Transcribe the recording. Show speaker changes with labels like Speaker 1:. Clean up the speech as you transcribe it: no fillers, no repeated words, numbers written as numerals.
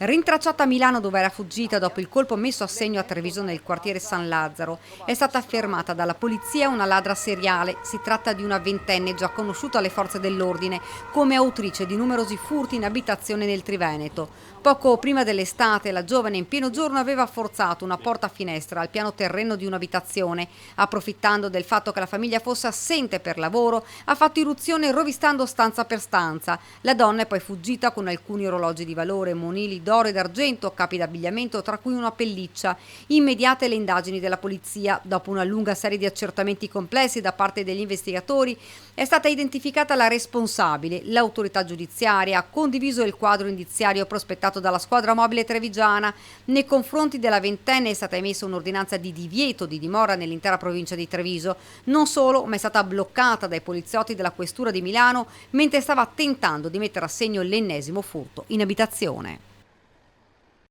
Speaker 1: Rintracciata a Milano dove era fuggita dopo il colpo messo a segno a Treviso nel quartiere San Lazzaro, è stata fermata dalla polizia una ladra seriale. Si tratta di una ventenne già conosciuta alle forze dell'ordine come autrice di numerosi furti in abitazione nel Triveneto. Poco prima dell'estate la giovane in pieno giorno aveva forzato una porta-finestra al piano terreno di un'abitazione. Approfittando del fatto che la famiglia fosse assente per lavoro, ha fatto irruzione rovistando stanza per stanza. La donna è poi fuggita con alcuni orologi di valore, monili d'oro ed argento, capi d'abbigliamento, tra cui una pelliccia. Immediate le indagini della polizia. Dopo una lunga serie di accertamenti complessi da parte degli investigatori, è stata identificata la responsabile. L'autorità giudiziaria ha condiviso il quadro indiziario prospettato dalla squadra mobile trevigiana. Nei confronti della ventenne è stata emessa un'ordinanza di divieto di dimora nell'intera provincia di Treviso. Non solo, ma è stata bloccata dai poliziotti della questura di Milano mentre stava tentando di mettere a segno l'ennesimo furto in abitazione.